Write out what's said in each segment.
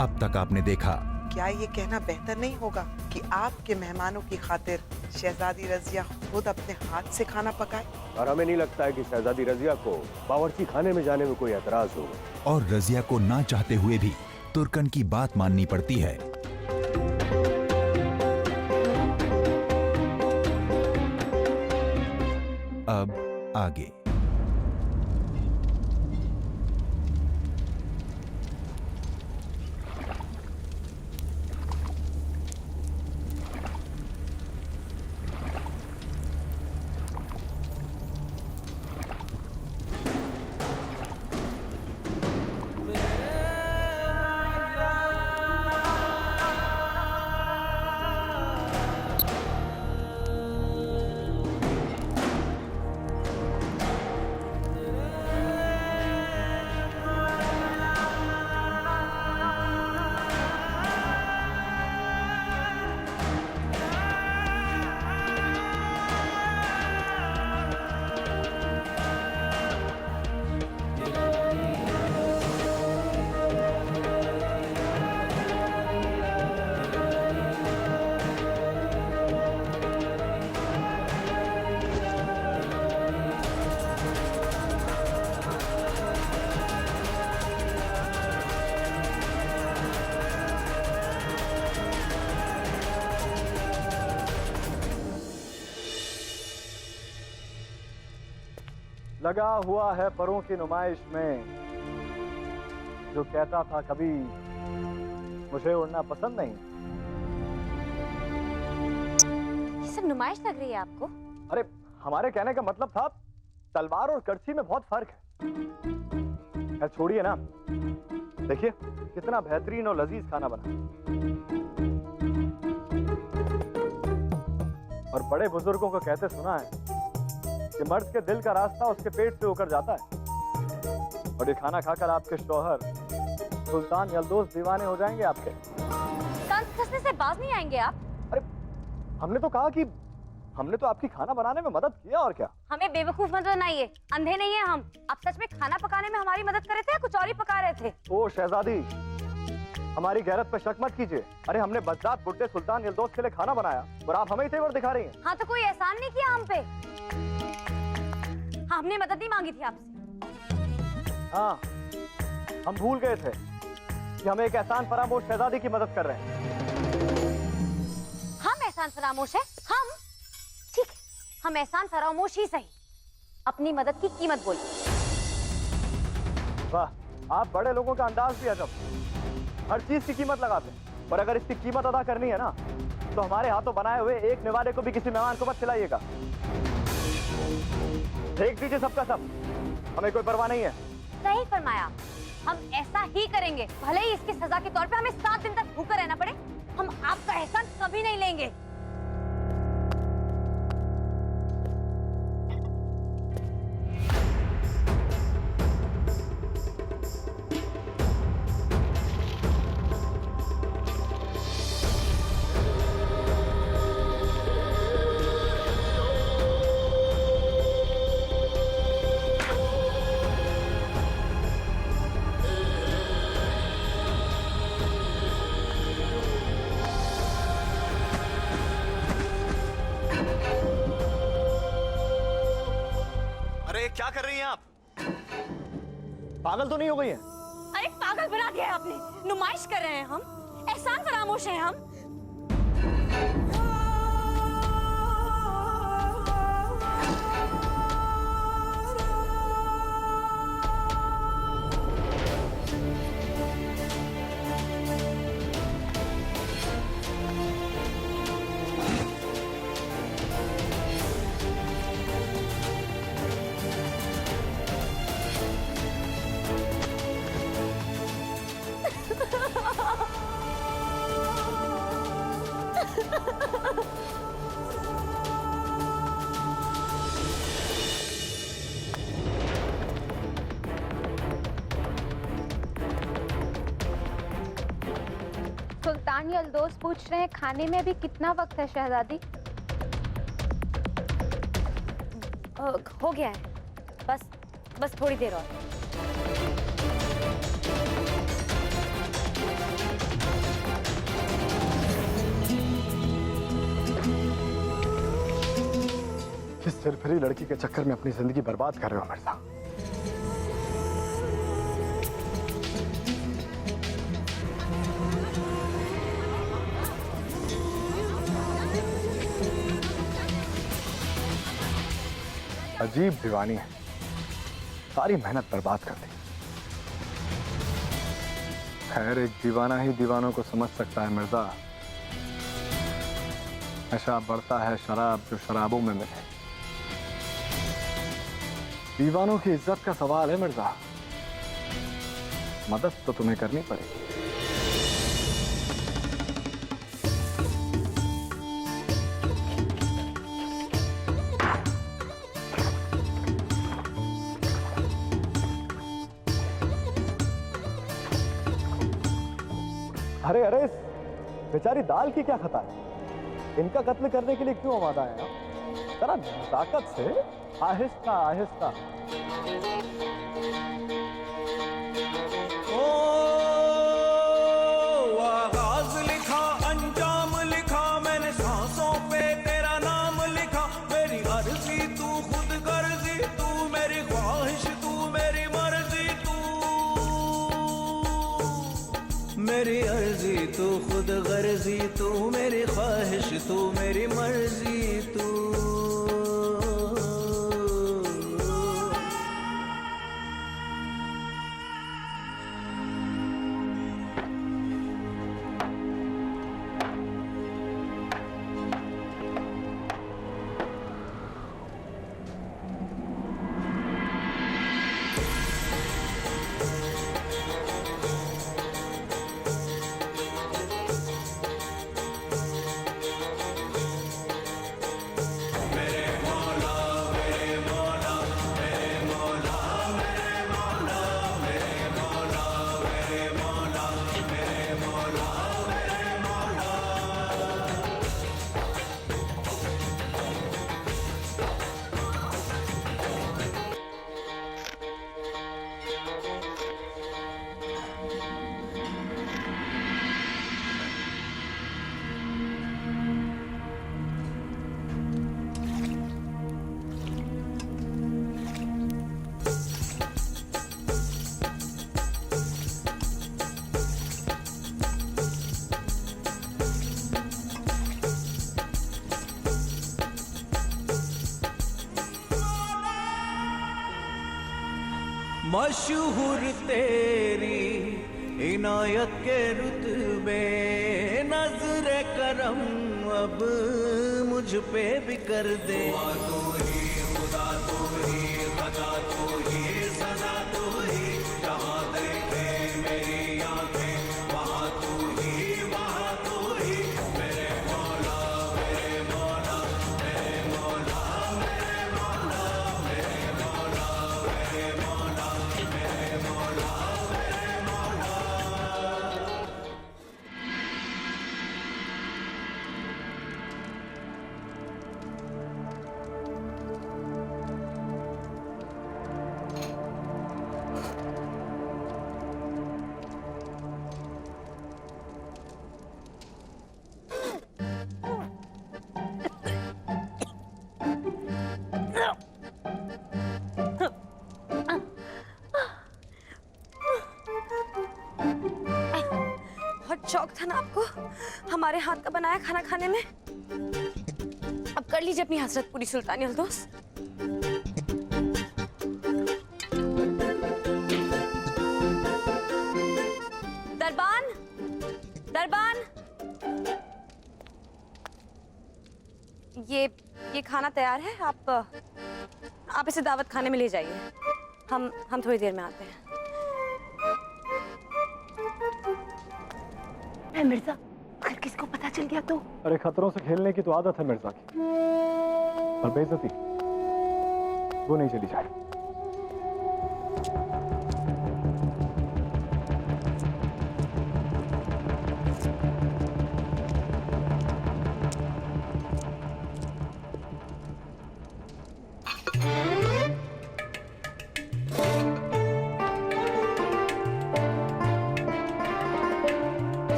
अब तक आपने देखा। क्या ये कहना बेहतर नहीं होगा कि आपके मेहमानों की खातिर शहजादी रजिया खुद अपने हाथ से खाना पकाए? और हमें नहीं लगता है कि शहजादी रजिया को बावर्ची खाने में जाने में कोई एतराज होगा। और रजिया को ना चाहते हुए भी तुर्कन की बात माननी पड़ती है। अब आगे। लगा हुआ है परों की नुमाइश में, जो कहता था कभी मुझे उड़ना पसंद नहीं। ये सब नुमाइश लग रही है आपको? अरे हमारे कहने का मतलब था तलवार और करछी में बहुत फर्क है। खैर छोड़िए ना, देखिए कितना बेहतरीन और लजीज खाना बना। और बड़े बुजुर्गों को कहते सुना है कि मर्द के दिल का रास्ता उसके पेट से होकर जाता है। और ये खाना खाकर आपके शौहर सुल्तान यल्दोस दीवाने हो जाएंगे आपके। कसने से बाज नहीं आएंगे आप? अरे हमने तो कहा कि हमने तो आपकी खाना बनाने में मदद किया, और क्या। हमें बेवकूफ मत बनाइए, अंधे नहीं है हम। आप सच में खाना पकाने में हमारी मदद कर रहे थे या कुछ और ही पका रहे थे? ओ शहजादी, हमारी गैरत पे शक मत कीजिए। अरे हमने बगदाद बुड्ढे सुल्तान यल्दोस के लिए खाना बनाया और आप हमें ही तेवर दिखा रही हैं। हाँ तो कोई एहसान नहीं किया हम पे? हाँ, हमने मदद नहीं मांगी थी आपसे। हाँ, हम भूल गए थे कि हम एक एहसान फरामोश शहजादी की मदद कर रहे हैं। हम एहसान फरामोश है? हम? ठीक है, हम एहसान फरामोश ही सही, अपनी मदद की कीमत बोलिए। वाह, आप बड़े लोगों का अंदाज भी अजब। हर चीज की कीमत लगाते हैं, और अगर इसकी कीमत अदा करनी है ना, तो हमारे हाथों बनाए हुए एक निवाले को भी किसी मेहमान को मत खिलाइएगा। देख दीजिए सबका सब, हमें कोई परवाह नहीं है। सही फरमाया, हम ऐसा ही करेंगे। भले ही इसकी सजा के तौर पे हमें 7 दिन तक भूखा रहना पड़े, हम आपका एहसान कभी नहीं लेंगे। क्या कर रही हैं आप? पागल तो नहीं हो गई हैं? अरे पागल बना दिया है आपने। नुमाइश कर रहे हैं हम, एहसान फरामोश हैं हम। सुल्तान यल्दोस पूछ रहे हैं खाने में अभी कितना वक्त है शहजादी? हो गया है, बस थोड़ी देर और। सिरफिरी लड़की के चक्कर में अपनी जिंदगी बर्बाद कर रहे हो मिर्जा। अजीब दीवानी है, सारी मेहनत बर्बाद कर दी। खैर, एक दीवाना ही दीवानों को समझ सकता है मिर्जा। नशा बढ़ता है शराब जो शराबों में मिले। दीवानों की इज्जत का सवाल है मिर्जा, मदद तो तुम्हें करनी पड़ेगी। अरे अरे, इस बेचारी दाल की क्या खता है? इनका कत्ल करने के लिए क्यों आवाज आया? जरा ताकत से, आहिस्ता आहिस्ता। ओ आगाज लिखा, अंजाम लिखा, मैंने सांसों पे तेरा नाम लिखा। मेरी अर्जी तू खुद गर्जी, तू मेरी ख्वाहिश, तू मेरी मर्जी, तू मेरी अर्जी तू खुद गर्जी, तू मेरी ख्वाहिश, तू मेरी मर्जी, तू। मशहूर तेरी इनायत के रुतबे, नजरे करम अब मुझ पे भी कर दे। तू ही खुदा, तू ही खदा, तू ही सदा, तू ही जहाँ देखे मेरी आंखें वहाँ तू ही, वहाँ तू ही। मेरे मौला, मेरे मौला, मेरे मौला, मेरे मौला, मेरे मौला, मेरे मौला, मेरे मौला, मेरे मौला। बहुत शौक था ना आपको हमारे हाथ का बनाया खाना खाने में। अब कर लीजिए अपनी हसरत पूरी सुल्तानी अल्दोस। दरबान, दरबान, ये खाना तैयार है। आप इसे दावत खाने में ले जाइए। हम थोड़ी देर में आते हैं। मिर्जा, अगर किसी को पता चल गया तो? अरे खतरों से खेलने की तो आदत है मिर्जा की, और बेइज्जती वो नहीं चली जाए।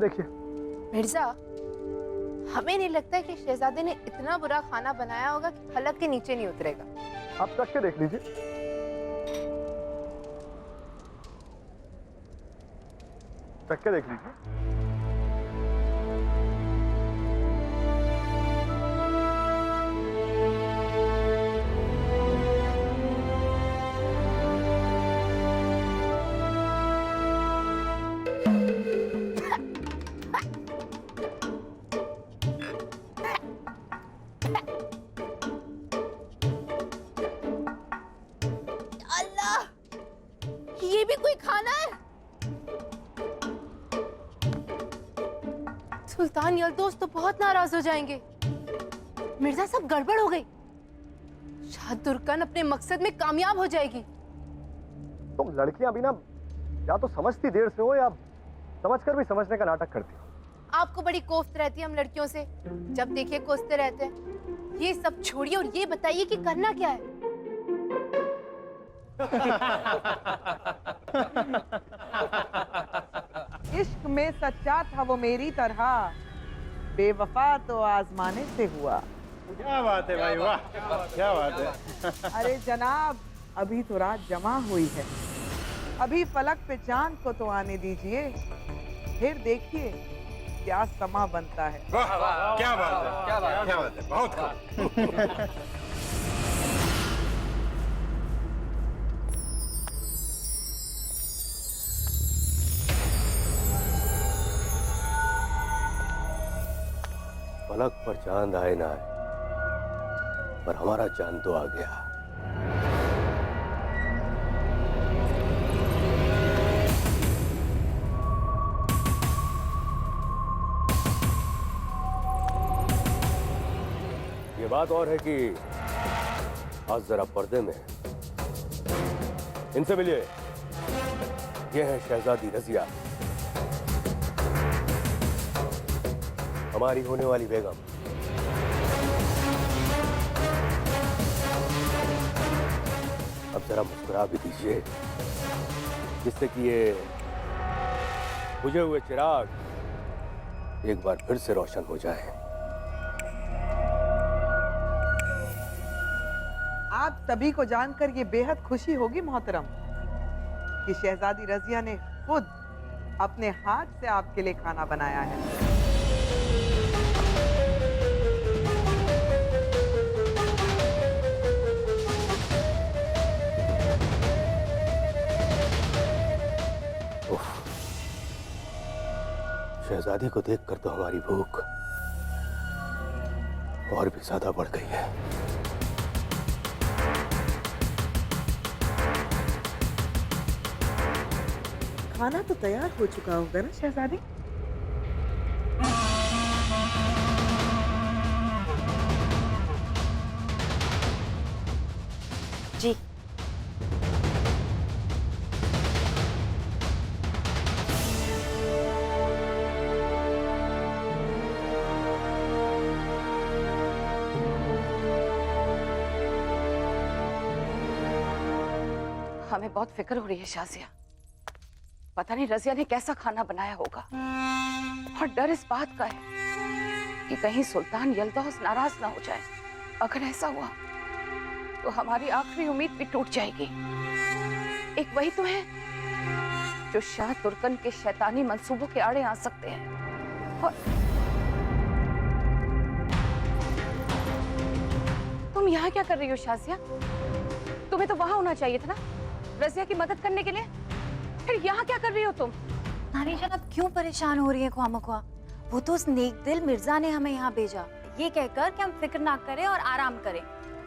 देखिए। मिर्जा, हमें नहीं लगता है कि शहजादे ने इतना बुरा खाना बनाया होगा कि हलक के नीचे नहीं उतरेगा। आप चख के देख लीजिए। चख के देख लीजिए। ये भी कोई खाना है? सुल्तान यल्दोस तो बहुत नाराज हो जाएंगे। मिर्जा, सब गड़बड़ हो गई। शाह तुर्कन अपने मकसद में कामयाब हो जाएगी। तुम लड़कियां भी ना या तो समझती देर से हो या समझकर भी समझने का नाटक करती हो। आपको बड़ी कोफ्त रहती है हम लड़कियों से, जब देखिए कोसते रहते हैं। ये सब छोड़िए और ये बताइए कि करना क्या है। इश्क में सच्चा था वो मेरी तरह, बेवफा तो आजमाने से हुआ। क्या बात है भाई, वाह क्या बात है। अरे जनाब, अभी तो रात जमा हुई है, अभी फलक पे चांद को तो आने दीजिए, फिर देखिए क्या समा बनता है। वाह क्या बात है, क्या बात है, बहुत खूब। फलक पर चांद आए ना आए, पर हमारा चांद तो आ गया। ये बात और है कि आज जरा पर्दे में इनसे मिलिए। ये है शहजादी रजिया, हमारी होने वाली बेगम। अब जरा मुस्कुरा भी दीजिए, जिससे कि ये बुझे हुए चिराग एक बार फिर से रोशन हो जाए। आप सभी को जानकर ये बेहद खुशी होगी मोहतरम कि शहजादी रजिया ने खुद अपने हाथ से आपके लिए खाना बनाया है। शहजादी को देखकर तो हमारी भूख और भी ज्यादा बढ़ गई है। खाना तो तैयार हो चुका होगा ना शहजादी? जी। हमें बहुत फिक्र हो रही है शाजिया। पता नहीं रजिया ने कैसा खाना बनाया होगा, और डर इस बात का है कि कहीं सुल्तान यल्दौस नाराज ना हो जाए। अगर ऐसा हुआ तो हमारी आखिरी उम्मीद भी टूट जाएगी। एक वही तो है जो शाह तुर्कन के शैतानी मंसूबों के आड़े आ सकते हैं। और तुम यहाँ क्या कर रही हो शाजिया? तुम्हें तो वहां होना चाहिए था ना, रजिया की मदद करने के लिए। फिर यहाँ क्या कर रही हो तुम? नानी जान, आप क्यों परेशान हो रही है ख्वामख्वा? वो तो उस नेक दिल मिर्जा ने हमें यहाँ भेजा, ये कहकर कि हम फिक्र ना करें और आराम करें,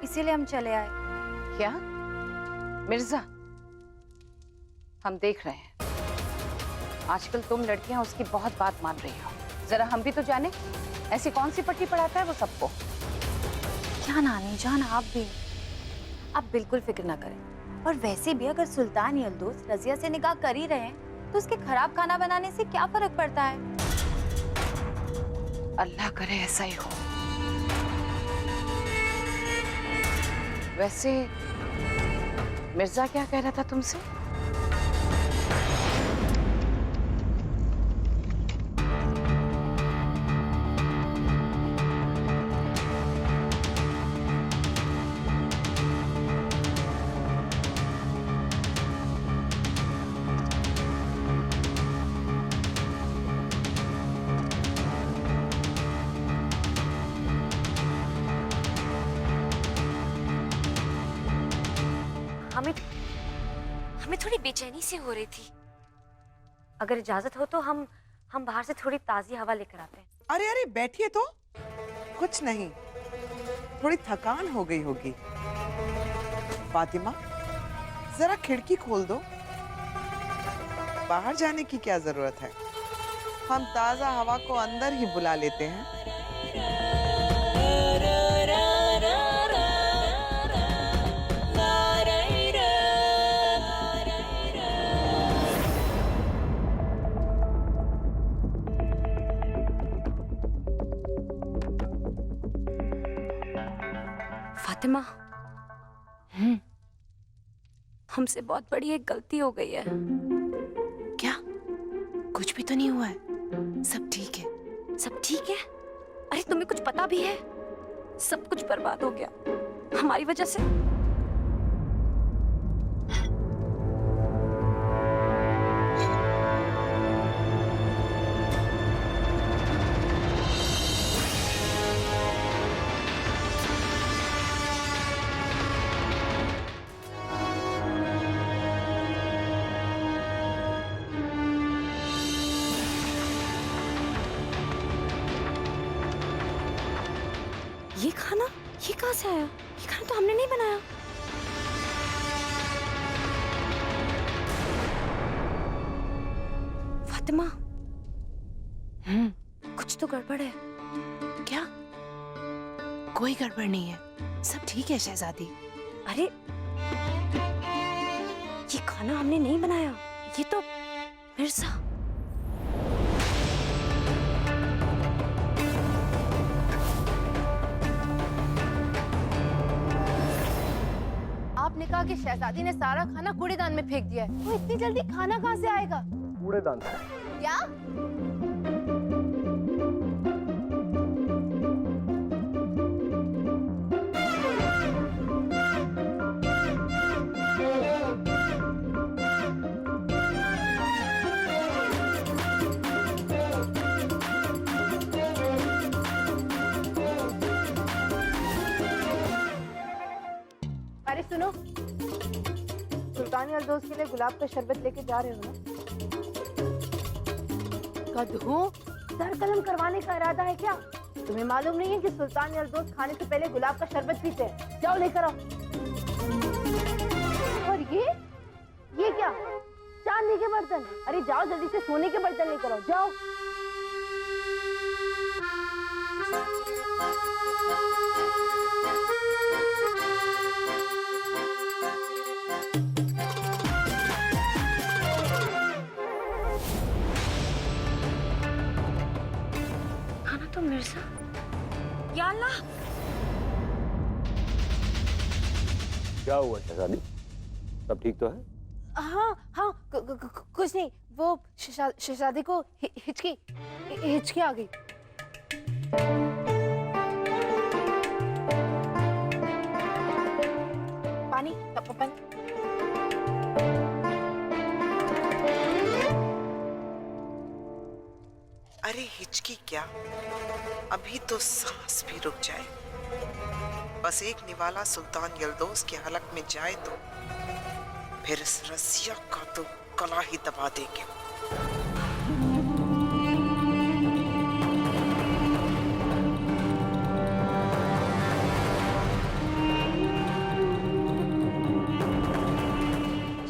इसीलिए हम चले आए। क्या मिर्जा? हम देख रहे हैं आजकल तुम लड़कियां उसकी बहुत बात मान रही हो। जरा हम भी तो जाने, ऐसी कौन सी पट्टी पढ़ाता है वो सबको? क्या नानी जान, आप बिल्कुल फिक्र ना करें। और वैसे भी अगर सुल्तान यल्दौस रजिया से निकाह कर ही रहे हैं तो उसके खराब खाना बनाने से क्या फर्क पड़ता है? अल्लाह करे ऐसा ही हो। वैसे मिर्जा क्या कह रहा था तुमसे? हमें थोड़ी बेचैनी सी हो रही थी। अगर इजाजत हो तो हम बाहर से थोड़ी ताजी हवा लेकर आते हैं। अरे अरे बैठिए तो। कुछ नहीं, थोड़ी थकान हो गई होगी। फातिमा, जरा खिड़की खोल दो। बाहर जाने की क्या जरूरत है, हम ताजा हवा को अंदर ही बुला लेते हैं। फातिमा, हमसे बहुत बड़ी एक गलती हो गई है। क्या? कुछ भी तो नहीं हुआ है, सब ठीक है। सब ठीक है? अरे तुम्हें कुछ पता भी है? सब कुछ बर्बाद हो गया हमारी वजह से। ये कहाँ से आया? ये खाना तो हमने नहीं बनाया। फातिमा, कुछ तो गड़बड़ है। क्या? कोई गड़बड़ नहीं है, सब ठीक है शहजादी। अरे ये खाना हमने नहीं बनाया, ये तो मिर्जा। आपने कहा कि शहजादी ने सारा खाना कूड़ेदान में फेंक दिया है, तो इतनी जल्दी खाना कहाँ से आएगा? कूड़ेदान से? क्या? अरे सुनो, सुल्तान यल्दौस के लिए गुलाब का शरबत लेके जा रहे हो ना? गधों, सर कलम करवाने का इरादा है क्या? तुम्हें मालूम नहीं है कि सुल्तान यल्दौस खाने से पहले गुलाब का शरबत पीते हैं? जाओ लेकर आओ। और ये क्या? चांदी के बर्तन? अरे जाओ जल्दी से सोने के बर्तन लेकर आओ, जाओ। तो मिर्जा, या अल्लाह! क्या हुआ शहजादी, सब ठीक तो है? हाँ, कुछ नहीं, वो शहजादी को हिचकी आ गई। पानी। अरे हिचकी क्या, अभी तो सांस भी रुक जाए। बस एक निवाला सुल्तान यल्दौस के हलक में जाए तो फिर इस रसिया का तो गला ही दबा देंगे।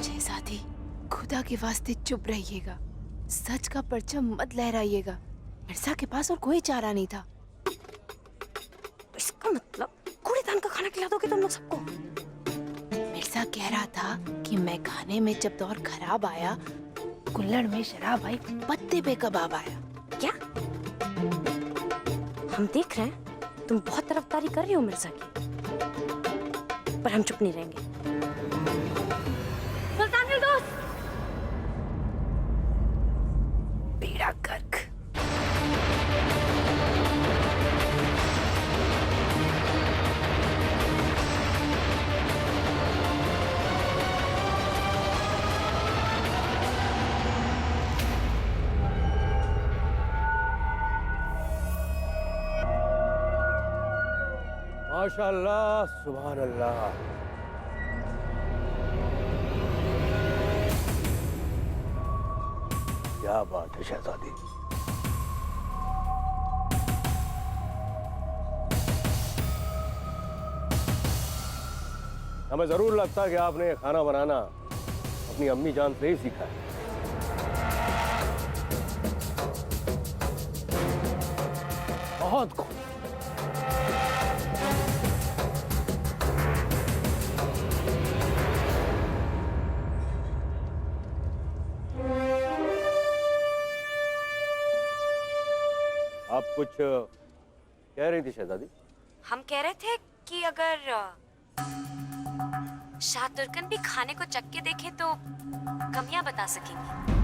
शहजादी, खुदा के वास्ते चुप रहिएगा, सच का परचम मत लहराइएगा। मिर्जा के पास और कोई चारा नहीं था। इसका मतलब कूड़ेदान का खाना खिला दोगे तुम लोग सबको? मिर्जा कह रहा था कि मैं खाने में जब दौर खराब आया, कुल्हड़ में शराब आई, पत्ते पे कबाब आया। क्या? हम देख रहे हैं तुम बहुत तरफदारी कर रही हो मिर्जा की, पर हम चुप नहीं रहेंगे। सुल्तान यल्दौस! बेड़ा गर्क। माशाअल्लाह, सुभान अल्लाह। क्या बात है शहजादी। हमें जरूर लगता है कि आपने खाना बनाना अपनी अम्मी जान से ही सीखा है। बहुत खूब। आप कुछ कह रही थी शहजादी? हम कह रहे थे कि अगर शाह तुर्कन भी खाने को चख के देखे तो कमियां बता सकेंगे।